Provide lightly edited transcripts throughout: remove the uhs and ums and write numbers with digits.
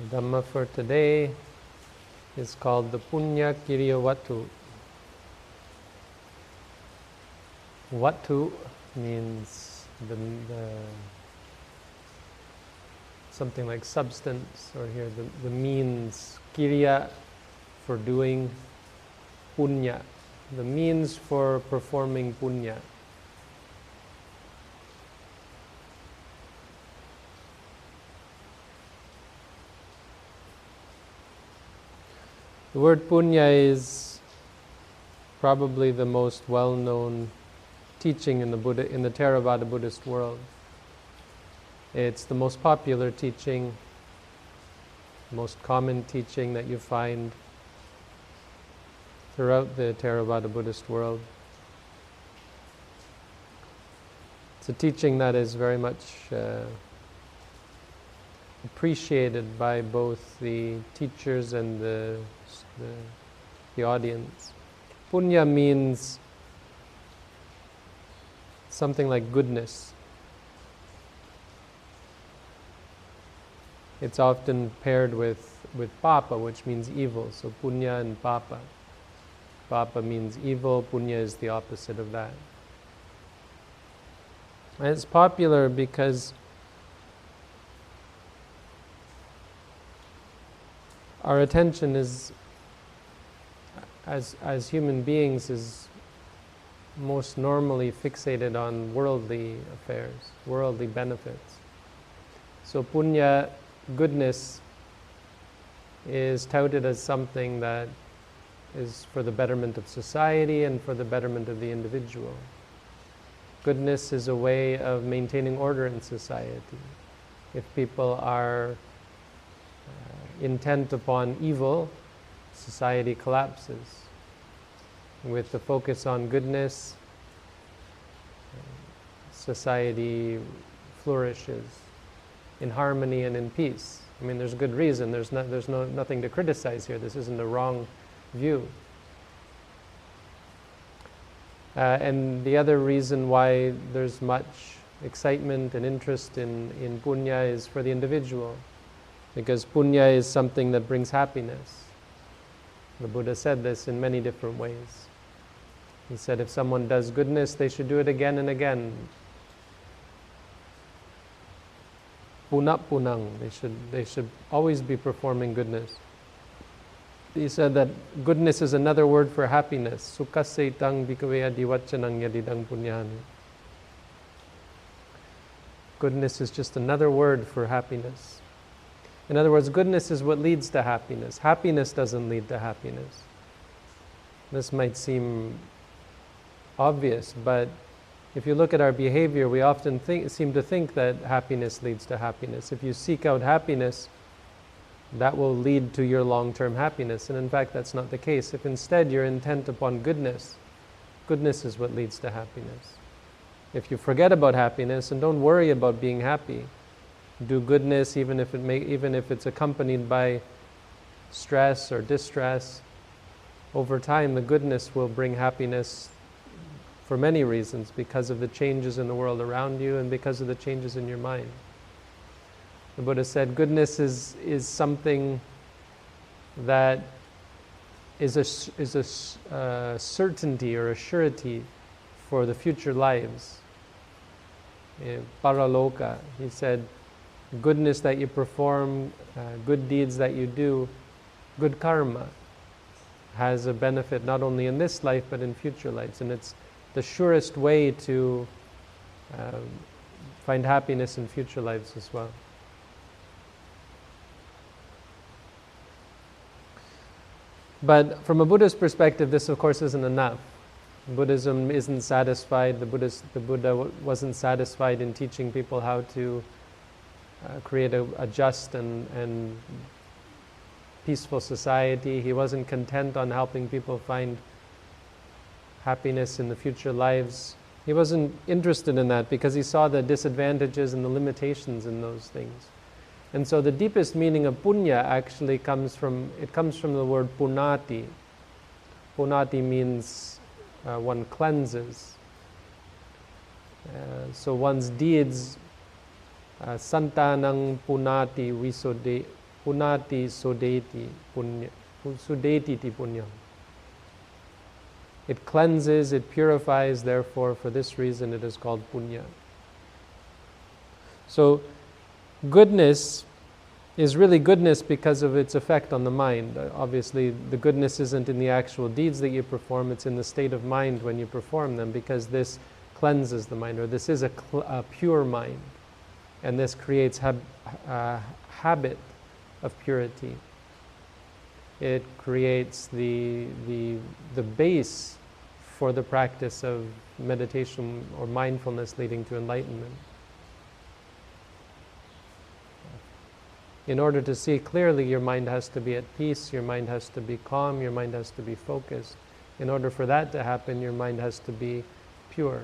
Dhamma for today is called the Puññakiriyavatthu. Vattu means the something like substance, or here the means. Kiriya for doing, punya, the means for performing punya. The word punya is probably the most well-known teaching in the Theravada Buddhist world. It's the most popular teaching, most common teaching that you find throughout the Theravada Buddhist world. It's a teaching that is very much appreciated by both the teachers and the audience. Punya means something like goodness. It's often paired with papa, which means evil. So punya and papa. Papa means evil, punya is the opposite of that. And it's popular because our attention is, as human beings, is most normally fixated on worldly affairs, worldly benefits. So punya, goodness, is touted as something that is for the betterment of society and for the betterment of the individual. Goodness is a way of maintaining order in society. If people are intent upon evil, society collapses. With the focus on goodness, society flourishes in harmony and in peace. I mean, there's good reason. There's nothing to criticize here. This isn't a wrong view. And the other reason why there's much excitement and interest in punya is for the individual, because punya is something that brings happiness. The Buddha said this in many different ways. He said if someone does goodness, they should do it again and again. Punang, they should always be performing goodness. He said that goodness is another word for happiness. Sukhaseitang bhikkhave adivaccanang yadidang punyani. Goodness is just another word for happiness. In other words, goodness is what leads to happiness. Happiness doesn't lead to happiness. This might seem obvious, but if you look at our behavior, we often seem to think that happiness leads to happiness. If you seek out happiness, that will lead to your long-term happiness. And in fact, that's not the case. If instead you're intent upon goodness, goodness is what leads to happiness. If you forget about happiness and don't worry about being happy, do goodness even if it's accompanied by stress or distress, over time the goodness will bring happiness for many reasons, because of the changes in the world around you and because of the changes in your mind. The Buddha said goodness is something that is a certainty or a surety for the future lives. Paraloka, he said, goodness that you perform, good deeds that you do, good karma, has a benefit not only in this life but in future lives. And it's the surest way to find happiness in future lives as well. But from a Buddhist perspective, this of course isn't enough. Buddhism isn't satisfied. The Buddha wasn't satisfied in teaching people how to create a just and peaceful society. He wasn't content on helping people find happiness in the future lives. He wasn't interested in that because he saw the disadvantages and the limitations in those things. And so the deepest meaning of punya actually comes from the word punati. Punati means one cleanses. So one's deeds, santanang punati punati sudeti punya, sudeti ti punyam. It cleanses, it purifies, therefore for this reason it is called punya. So goodness is really goodness because of its effect on the mind. Obviously the goodness isn't in the actual deeds that you perform, it's in the state of mind when you perform them, because this cleanses the mind, or this is a pure mind, and this creates a habit of purity. It creates the base for the practice of meditation or mindfulness leading to enlightenment. In order to see clearly, your mind has to be at peace, your mind has to be calm, your mind has to be focused. In order for that to happen, your mind has to be pure.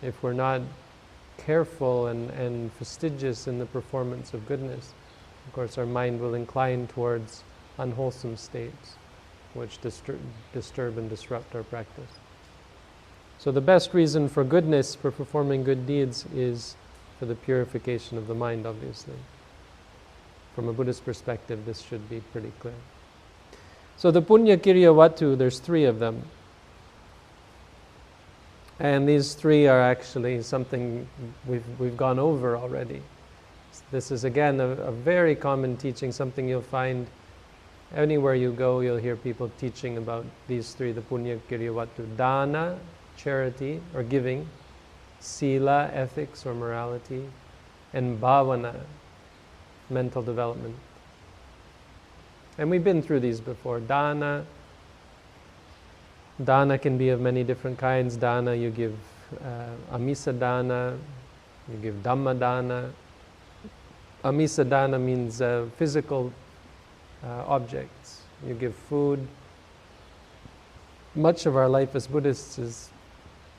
If we're not careful and fastidious in the performance of goodness, of course our mind will incline towards unwholesome states, which disturb and disrupt our practice. So the best reason for goodness, for performing good deeds, is for the purification of the mind, obviously. From a Buddhist perspective, this should be pretty clear. So the Puññakiriyavatthu, there's 3 of them. And these 3 are actually something we've gone over already. This is again a very common teaching, something you'll find anywhere you go. You'll hear people teaching about these 3, the Puññakiriyavatthu: dana, charity or giving; sila, ethics or morality; and bhavana, mental development. And we've been through these before. Dana can be of many different kinds. Dana, you give amisa dana, you give dhamma dana. Amisa dana means physical objects. You give food. Much of our life as Buddhists is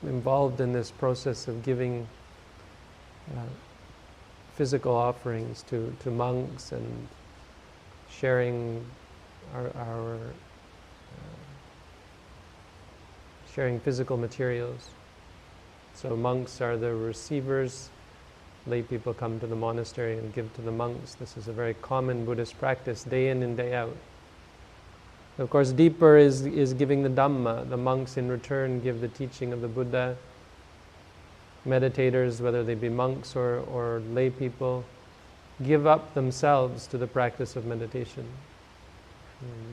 involved in this process of giving physical offerings to monks and sharing our sharing physical materials. So monks are the receivers. Lay people come to the monastery and give to the monks. This is a very common Buddhist practice, day in and day out. Of course, deeper is giving the Dhamma. The monks in return give the teaching of the Buddha. Meditators, whether they be monks or lay people, give up themselves to the practice of meditation.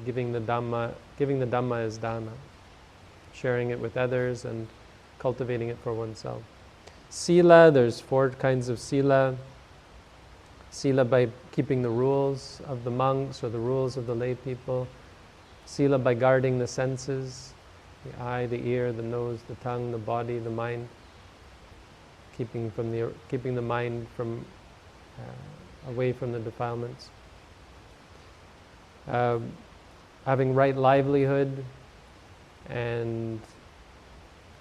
Giving the Dhamma is dana. Sharing it with others and cultivating it for oneself. Sila, there's 4 kinds of sila. Sila by keeping the rules of the monks or the rules of the lay people. Sila by guarding the senses, the eye, the ear, the nose, the tongue, the body, the mind. Keeping the mind from away from the defilements. Having right livelihood and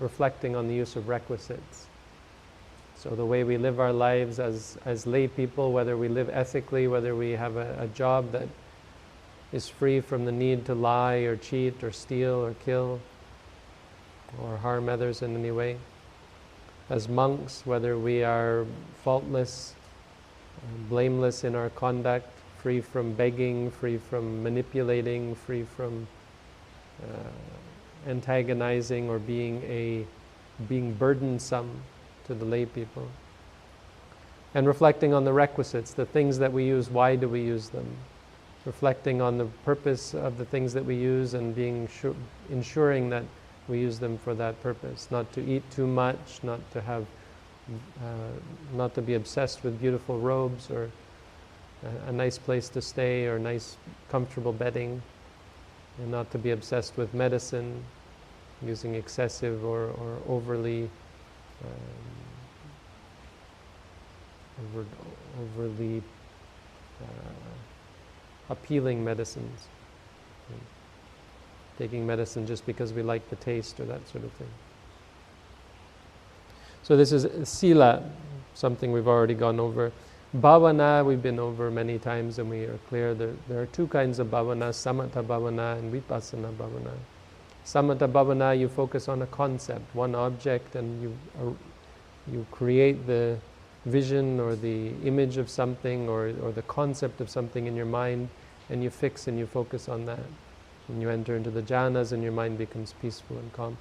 reflecting on the use of requisites. So the way we live our lives as lay people, whether we live ethically, whether we have a job that is free from the need to lie or cheat or steal or kill or harm others in any way. As monks, whether we are faultless, blameless in our conduct, free from begging, free from manipulating, free from antagonizing or being burdensome to the lay people. And reflecting on the requisites, the things that we use, why do we use them? Reflecting on the purpose of the things that we use and ensuring that we use them for that purpose. Not to eat too much, not to be obsessed with beautiful robes or a nice place to stay or nice comfortable bedding, and not to be obsessed with medicine, using excessive or overly appealing medicines. Taking medicine just because we like the taste or that sort of thing. So this is sila, something we've already gone over. Bhavana, we've been over many times and we are clear that there are 2 kinds of bhavana, samatha bhavana and vipassana bhavana. Samatha bhavana, you focus on a concept, one object, and you create the vision or the image of something or the concept of something in your mind, and you fix and you focus on that. When you enter into the jhanas and your mind becomes peaceful and calm.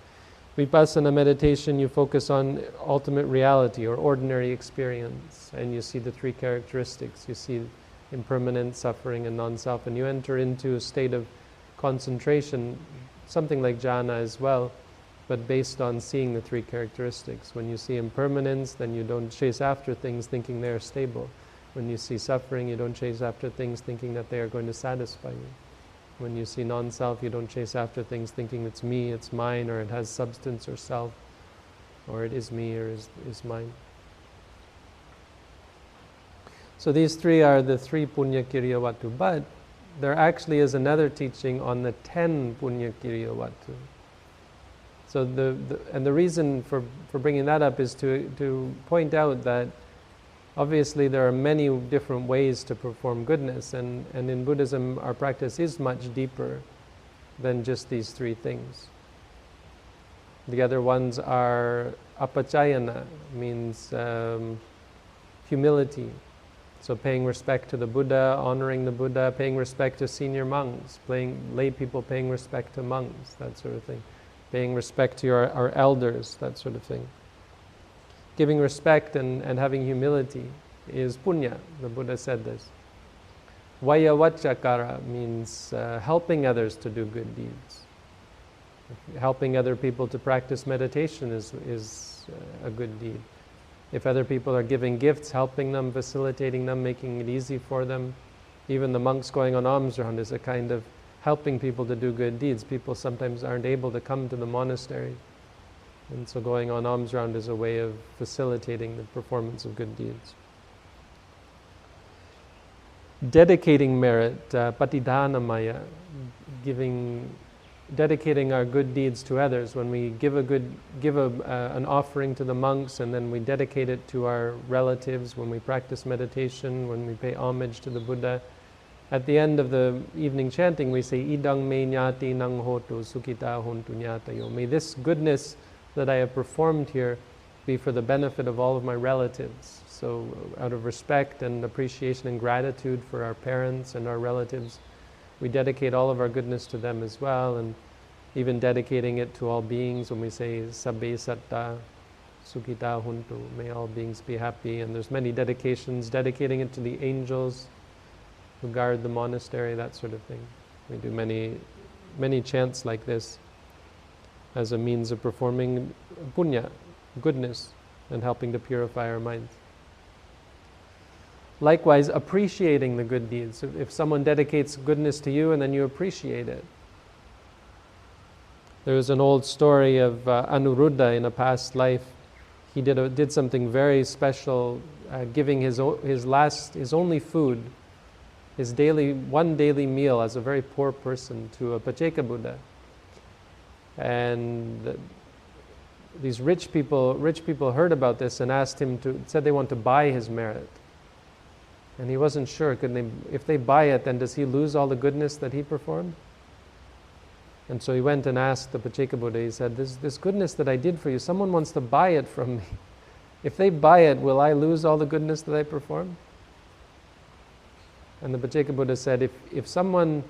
Vipassana meditation, you focus on ultimate reality or ordinary experience, and you see the three characteristics. You see impermanent, suffering, and non-self, and you enter into a state of concentration, something like jhana as well, but based on seeing the three characteristics. When you see impermanence, then you don't chase after things thinking they are stable. When you see suffering, you don't chase after things thinking that they are going to satisfy you. When you see non-self, you don't chase after things thinking it's me, it's mine, or it has substance or self, or it is me or is mine. So these three are the three Puññakiriyavatthu, but there actually is another teaching on the 10 Puññakiriyavatthu. So the reason for bringing that up is to point out that obviously there are many different ways to perform goodness, and in Buddhism our practice is much deeper than just these three things. The other ones are apacayana, means humility. So paying respect to the Buddha, honoring the Buddha, paying respect to senior monks, lay people paying respect to monks, that sort of thing. Paying respect to our elders, that sort of thing. Giving respect and having humility is punya. The Buddha said this. Vayavachakara means helping others to do good deeds. Helping other people to practice meditation is a good deed. If other people are giving gifts, helping them, facilitating them, making it easy for them. Even the monks going on alms round is a kind of helping people to do good deeds. People sometimes aren't able to come to the monastery. And so going on alms round is a way of facilitating the performance of good deeds. Dedicating merit, patidhanamaya, dedicating our good deeds to others. When we give an offering to the monks, and then we dedicate it to our relatives, when we practice meditation, when we pay homage to the Buddha, at the end of the evening chanting we say, idang me ñāti nang hotu sukita hontu ñātayo. May this goodness that I have performed here be for the benefit of all of my relatives. So out of respect and appreciation and gratitude for our parents and our relatives, we dedicate all of our goodness to them as well, and even dedicating it to all beings when we say sabbe satta sukhita huntu, may all beings be happy. And there's many dedications, dedicating it to the angels who guard the monastery, that sort of thing. We do many chants like this as a means of performing punya, goodness, and helping to purify our minds. Likewise, appreciating the good deeds. If someone dedicates goodness to you and then you appreciate it. There's an old story of Anuruddha in a past life. He did something very special, giving his only food, one daily meal as a very poor person to a Pacceka Buddha. And these rich people heard about this and said they want to buy his merit. And he wasn't sure, if they buy it, then does he lose all the goodness that he performed? And so he went and asked the Pacceka Buddha, he said, this goodness that I did for you, someone wants to buy it from me. If they buy it, will I lose all the goodness that I performed? And the Pacceka Buddha said, if someone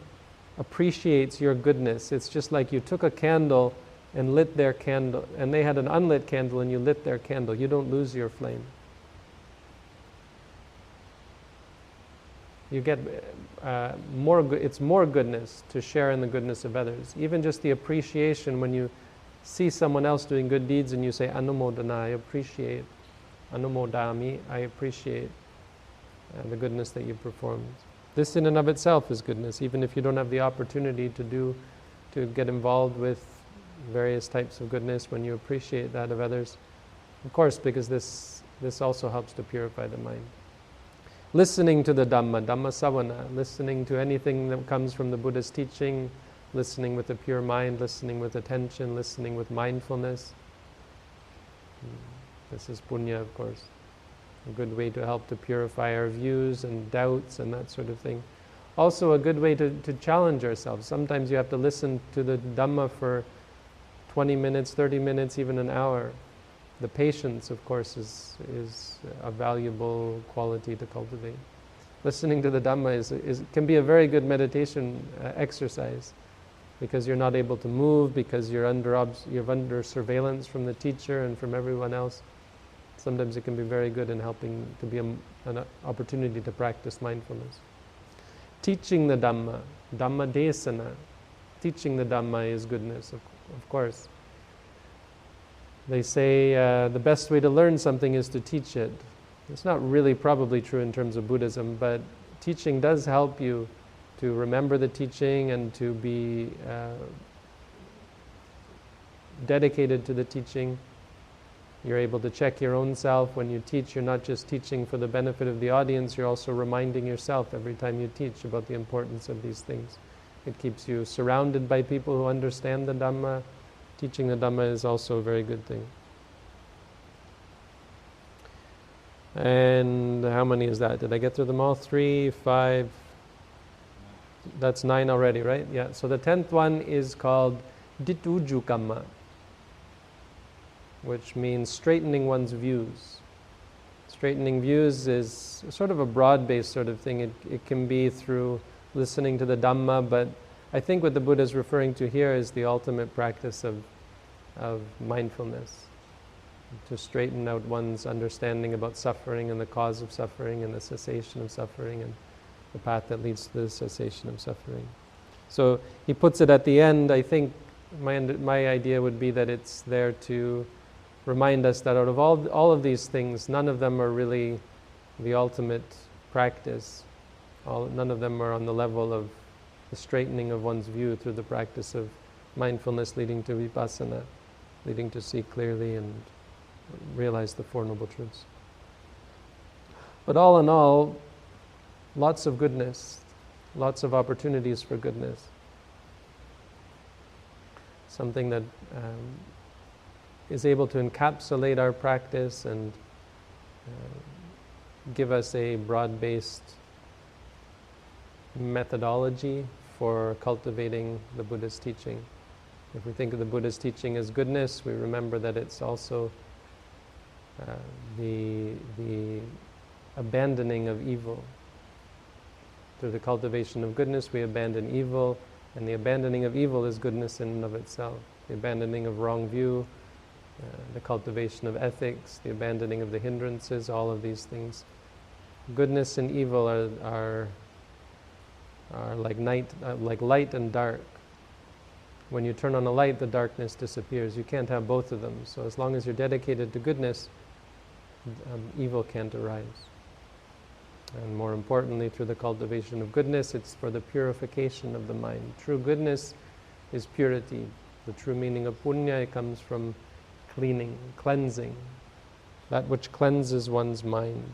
appreciates your goodness, it's just like you took a candle and lit their candle, and they had an unlit candle and you lit their candle. You don't lose your flame. You get it's more goodness to share in the goodness of others. Even just the appreciation when you see someone else doing good deeds and you say, Anumodana, I appreciate, Anumodami, I appreciate the goodness that you performed. This in and of itself is goodness, even if you don't have the opportunity to get involved with various types of goodness. When you appreciate that of others, of course, because this also helps to purify the mind. Listening to the Dhamma savana, listening to anything that comes from the Buddha's teaching, listening with a pure mind, listening with attention, listening with mindfulness. This is punya, of course. A good way to help to purify our views and doubts and that sort of thing. Also a good way to challenge ourselves. Sometimes you have to listen to the Dhamma for 20 minutes, 30 minutes, even an hour. The patience, of course, is a valuable quality to cultivate. Listening to the Dhamma can be a very good meditation exercise, because you're not able to move, because you're under surveillance from the teacher and from everyone else. Sometimes it can be very good in helping to be an opportunity to practice mindfulness. Teaching the Dhamma, Dhamma desana, teaching the Dhamma is goodness, of course. They say the best way to learn something is to teach it. It's not really probably true in terms of Buddhism, but teaching does help you to remember the teaching and to be dedicated to the teaching. You're able to check your own self. When you teach, you're not just teaching for the benefit of the audience, you're also reminding yourself every time you teach about the importance of these things. It keeps you surrounded by people who understand the Dhamma. Teaching the Dhamma is also a very good thing. And how many is that? Did I get through them all? 3, 5, that's 9 already, right? Yeah, so the 10th one is called Ditujukamma, which means straightening one's views. Straightening views is sort of a broad-based sort of thing. It can be through listening to the Dhamma, but I think what the Buddha is referring to here is the ultimate practice of mindfulness, to straighten out one's understanding about suffering and the cause of suffering and the cessation of suffering and the path that leads to the cessation of suffering. So he puts it at the end. I think my idea would be that it's there to remind us that out of all of these things, none of them are really the ultimate practice. None of them are on the level of the straightening of one's view through the practice of mindfulness leading to vipassana, leading to see clearly and realize the Four Noble Truths. But all in all, lots of goodness, lots of opportunities for goodness. Something that is able to encapsulate our practice and give us a broad-based methodology for cultivating the Buddha's teaching. If we think of the Buddha's teaching as goodness, we remember that it's also the abandoning of evil. Through the cultivation of goodness, we abandon evil, and the abandoning of evil is goodness in and of itself. The abandoning of wrong view, the cultivation of ethics, the abandoning of the hindrances, all of these things. Goodness and evil are like light and dark. When you turn on a light, the darkness disappears. You can't have both of them. So as long as you're dedicated to goodness, evil can't arise. And more importantly, through the cultivation of goodness, it's for the purification of the mind. True goodness is purity. The true meaning of punya, it comes from cleaning, cleansing, that which cleanses one's mind.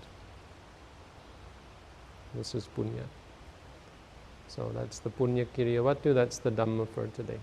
This is punya. So that's the Puññakiriyavatthu, that's the Dhamma for today.